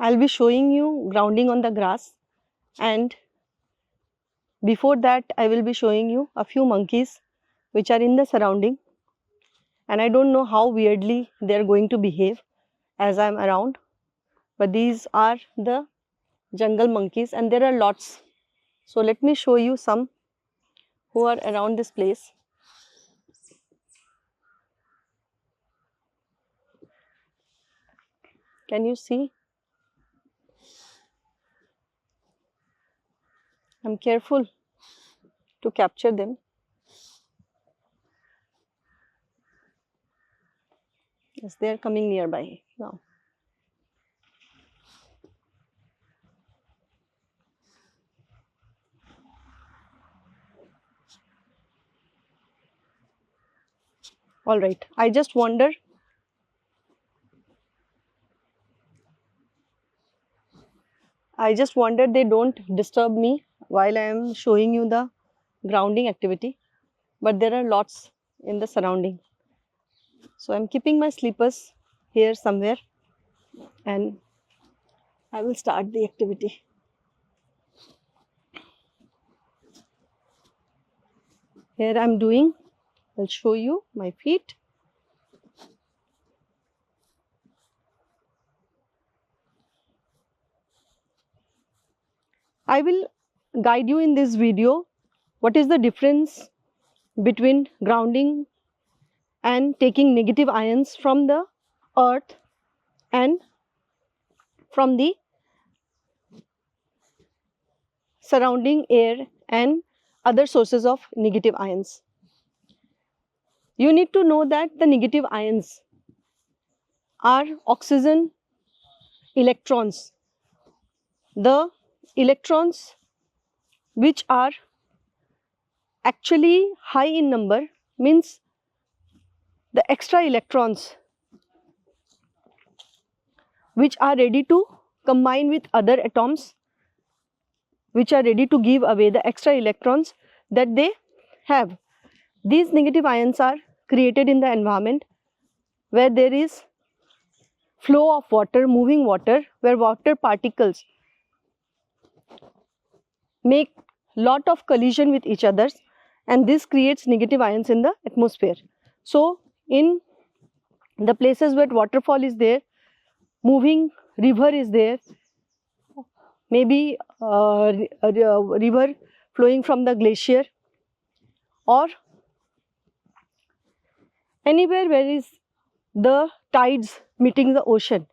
I'll be showing you grounding on the grass, and before that I will be showing you a few monkeys which are in the surrounding, and I don't know how weirdly they are going to behave as I'm around, but these are the jungle monkeys and there are lots. So let me show you some who are around this place. Can you see? I'm careful to capture them. Yes, they are coming nearby now. All right, I just wonder they don't disturb me while I am showing you the grounding activity, but there are lots in the surrounding. So I'm keeping my slippers here somewhere and I will start the activity. Here I'm doing, I'll show you my feet. I will guide you in this video what is the difference between grounding and taking negative ions from the earth and from the surrounding air and other sources of negative ions. You need to know that the negative ions are oxygen electrons. The electrons which are actually high in number means the extra electrons which are ready to combine with other atoms, which are ready to give away the extra electrons that they have. These negative ions are created in the environment where there is flow of water, moving water, where water particles make lot of collision with each other, and this creates negative ions in the atmosphere. So in the places where waterfall is there, moving river is there, maybe a river flowing from the glacier, or anywhere where is the tides meeting the ocean.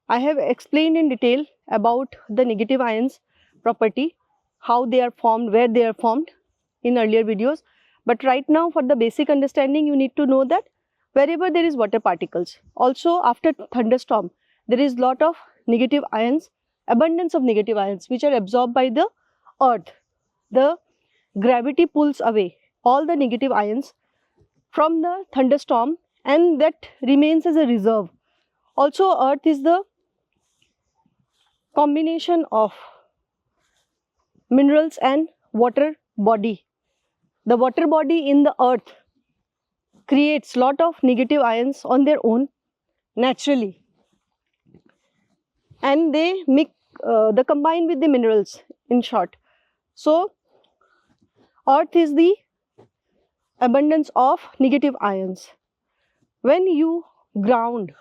I have explained in detail about the negative ions property, how they are formed, where they are formed in earlier videos. But right now, for the basic understanding, you need to know that wherever there is water particles, also after thunderstorm, there is lot of negative ions, abundance of negative ions which are absorbed by the earth. The gravity pulls away all the negative ions from the thunderstorm, and that remains as a reserve. Also, earth is the combination of minerals and water body. The water body in the earth creates lot of negative ions on their own naturally, and they combine with the minerals, in short. So earth is the abundance of negative ions. When you ground,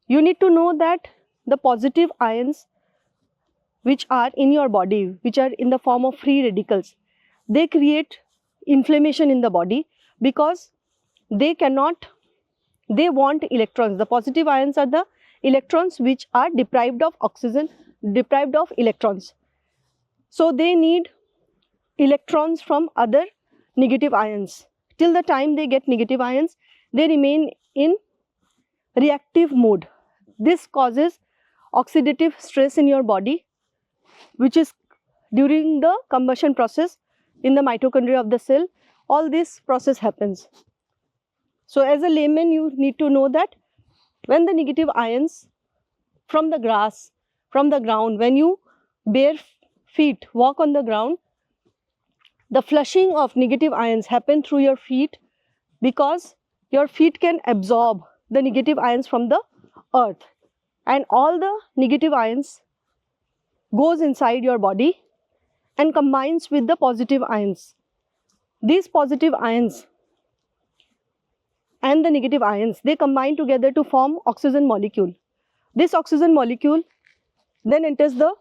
you need to know that the positive ions which are in your body, which are in the form of free radicals, they create inflammation in the body because they want electrons. The positive ions are the electrons which are deprived of oxygen, deprived of electrons. So they need electrons from other negative ions. Till the time they get negative ions, they remain in reactive mode. This causes oxidative stress in your body, which is during the combustion process in the mitochondria of the cell. All this process happens. So as a layman, you need to know that when the negative ions from the grass, from the ground, when you bare feet walk on the ground, the flushing of negative ions happen through your feet because your feet can absorb the negative ions from the earth, and all the negative ions goes inside your body and combines with the positive ions. These positive ions and the negative ions, they combine together to form oxygen molecule. This oxygen molecule then enters the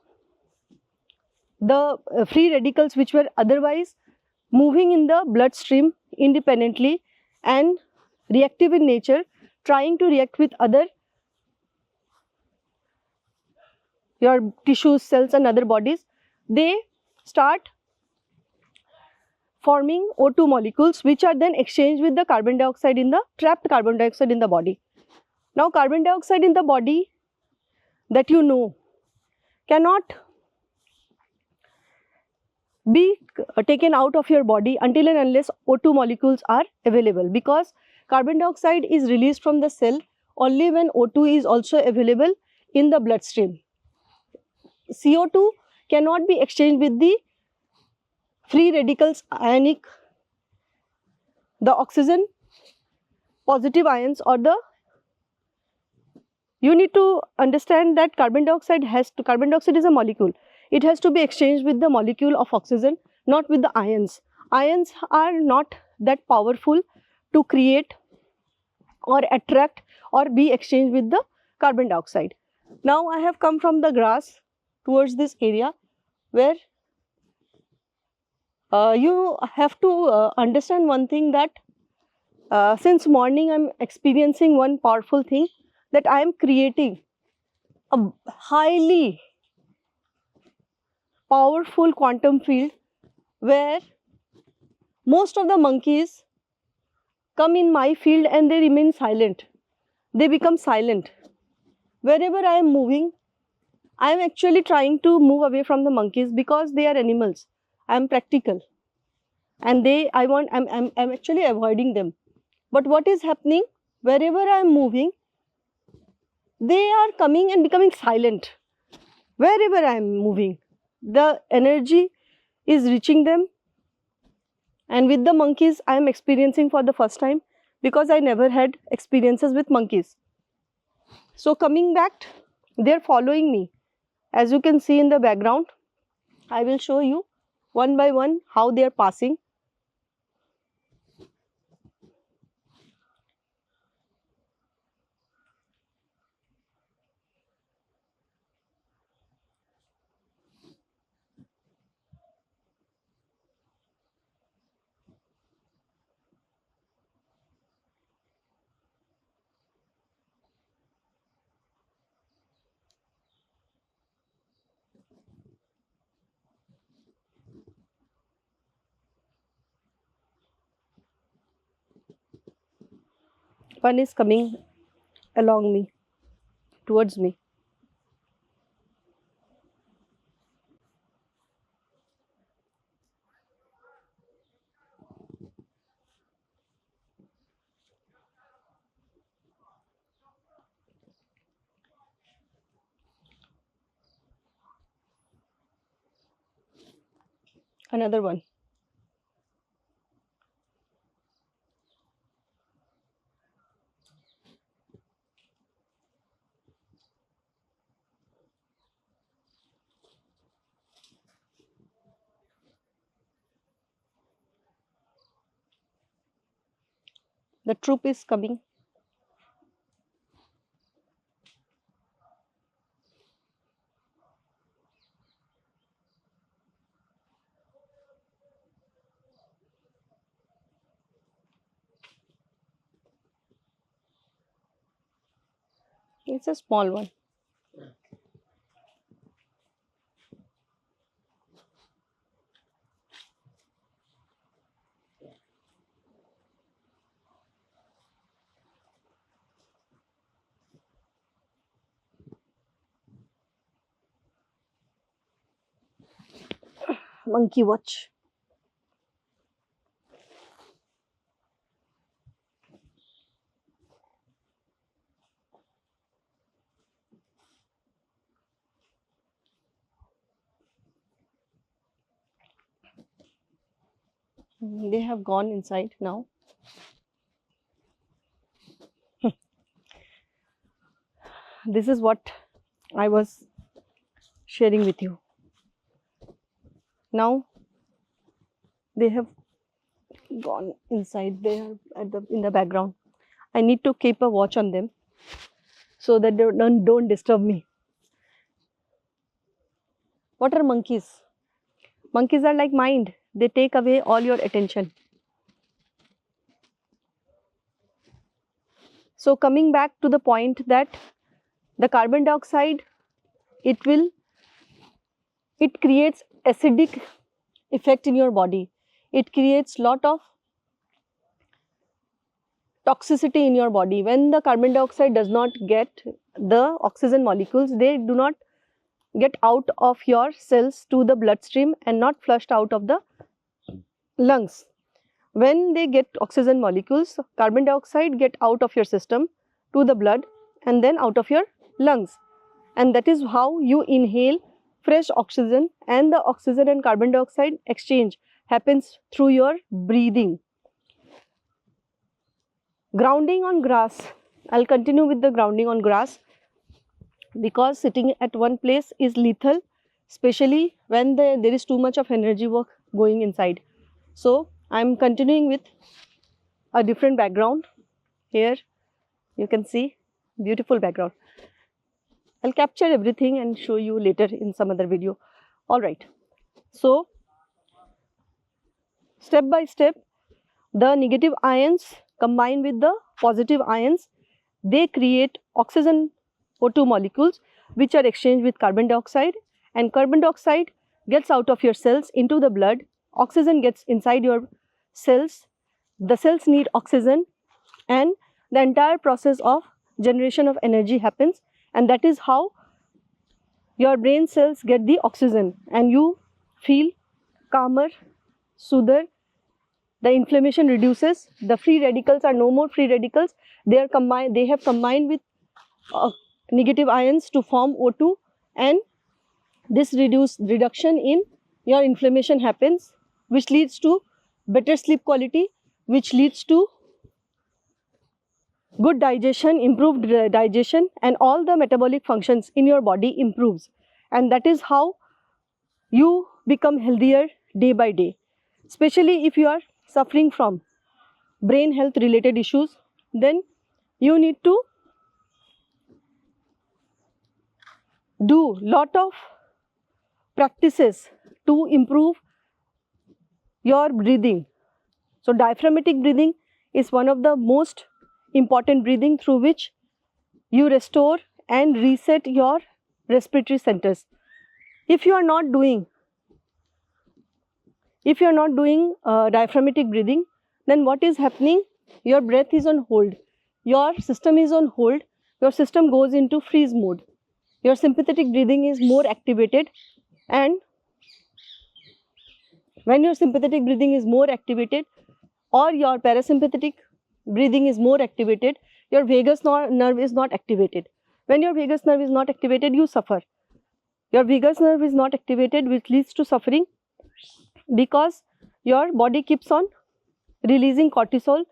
free radicals which were otherwise moving in the bloodstream independently and reactive in nature, trying to react with other your tissues, cells and other bodies. They start forming O2 molecules which are then exchanged with the carbon dioxide in the trapped carbon dioxide in the body. Now carbon dioxide in the body that you know cannot be taken out of your body until and unless O2 molecules are available, because carbon dioxide is released from the cell only when O2 is also available in the bloodstream. CO2 cannot be exchanged with the free radicals ionic, the oxygen positive ions, or the, you need to understand that carbon dioxide is a molecule. It has to be exchanged with the molecule of oxygen, not with the ions. Ions are not that powerful to create or attract or be exchanged with the carbon dioxide. Now I have come from the grass towards this area where you have to understand one thing, that since morning I am experiencing one powerful thing, that I am creating a highly powerful quantum field where most of the monkeys come in my field and they remain silent. They become silent. Wherever I am moving, I am actually trying to move away from the monkeys because they are animals. I am practical and I'm actually avoiding them. But what is happening, wherever I am moving, they are coming and becoming silent. Wherever I am moving, the energy is reaching them. And with the monkeys, I am experiencing for the first time, because I never had experiences with monkeys. So coming back, they are following me. As you can see in the background, I will show you one by one how they are passing. One is coming along me, towards me. Another one. The troop is coming. It's a small one. Monkey watch. They have gone inside now. this is what I was sharing with you. Now they have gone inside. They are in the background. I need to keep a watch on them so that they don't disturb me. What are monkeys? Monkeys are like mind. They take away all your attention. So coming back to the point that the carbon dioxide, it creates acidic effect in your body. It creates lot of toxicity in your body. When the carbon dioxide does not get the oxygen molecules, they do not get out of your cells to the bloodstream and not flushed out of the lungs. When they get oxygen molecules, carbon dioxide get out of your system to the blood and then out of your lungs. And that is how you inhale fresh oxygen, and the oxygen and carbon dioxide exchange happens through your breathing. Grounding on grass. I'll continue with the grounding on grass because sitting at one place is lethal, especially when there is too much of energy work going inside. So I'm continuing with a different background. Here you can see beautiful background. I'll capture everything and show you later in some other video. All right. So step by step, the negative ions combine with the positive ions. They create oxygen O2 molecules which are exchanged with carbon dioxide, and carbon dioxide gets out of your cells into the blood. Oxygen gets inside your cells. The cells need oxygen, and the entire process of generation of energy happens, and that is how your brain cells get the oxygen and you feel calmer, soother. The inflammation reduces. The free radicals are no more free radicals. They have combined with negative ions to form O2, and this reduction in your inflammation happens, which leads to better sleep quality, which leads to good digestion, improved digestion, and all the metabolic functions in your body improves. And that is how you become healthier day by day. Especially if you are suffering from brain health related issues, then you need to do lot of practices to improve your breathing. So diaphragmatic breathing is one of the most important breathing through which you restore and reset your respiratory centers. If you are not doing diaphragmatic breathing, then what is happening? Your breath is on hold, your system is on hold, your system goes into freeze mode. Your sympathetic breathing is more activated, and when your sympathetic breathing is more activated or your parasympathetic breathing is more activated, your vagus nerve is not activated. When your vagus nerve is not activated, you suffer. Your vagus nerve is not activated, which leads to suffering because your body keeps on releasing cortisol,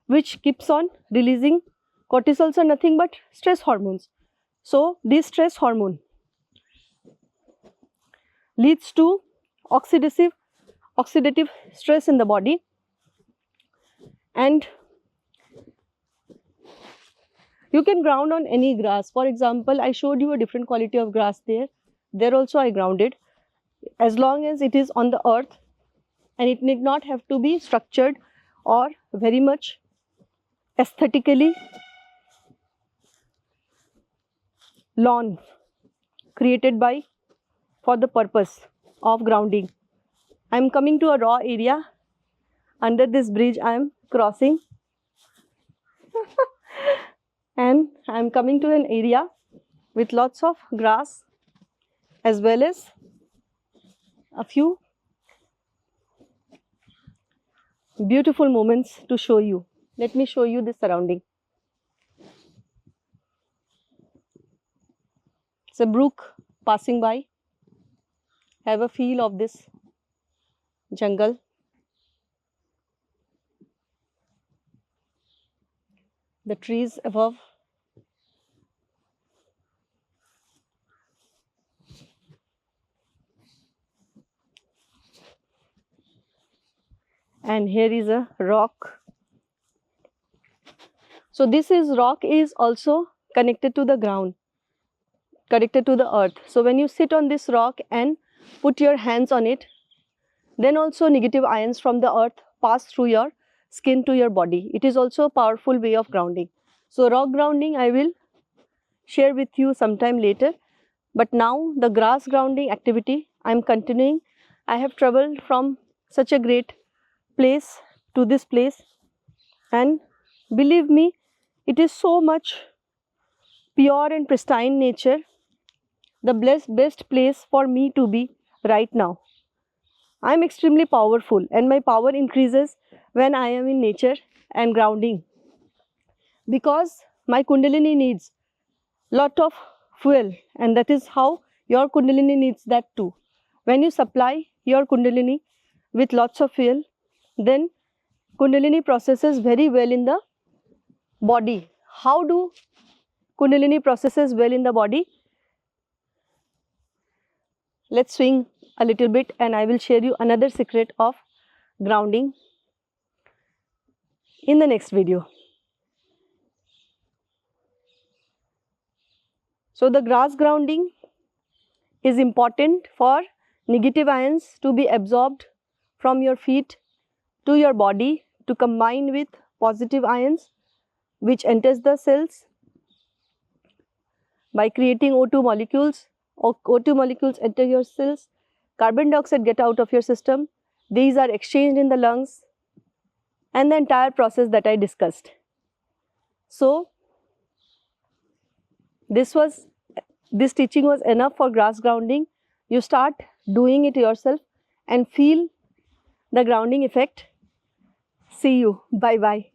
which keeps on releasing cortisols are nothing but stress hormones. So this stress hormone leads to oxidative stress in the body, and you can ground on any grass. For example, I showed you a different quality of grass there. There also I grounded. As long as it is on the earth, and it need not have to be structured or very much aesthetically lawn created by for the purpose of grounding. I am coming to a raw area. Under this bridge I am crossing and I am coming to an area with lots of grass as well as a few beautiful moments to show you. Let me show you the surrounding. It's a brook passing by. Have a feel of this jungle. The trees above. and here is a rock. So this is rock is also connected to the ground, connected to the earth. So when you sit on this rock and put your hands on it, then also negative ions from the earth pass through your skin to your body. It is also a powerful way of grounding. So rock grounding I will share with you sometime later. But now the grass grounding activity I am continuing. I have traveled from such a great place to this place, and believe me, it is so much pure and pristine nature, the best place for me to be right now. I am extremely powerful and my power increases when I am in nature and grounding, because my Kundalini needs lot of fuel, and that is how your Kundalini needs that too. When you supply your Kundalini with lots of fuel, then Kundalini processes very well in the body. How do Kundalini processes well in the body? Let's swing a little bit and I will share you another secret of grounding in the next video. So the grass grounding is important for negative ions to be absorbed from your feet to your body to combine with positive ions which enters the cells by creating O2 molecules. O2 molecules enter your cells, carbon dioxide get out of your system, these are exchanged in the lungs, and the entire process that I discussed. So this teaching was enough for grass grounding. You start doing it yourself and feel the grounding effect. See you. Bye bye.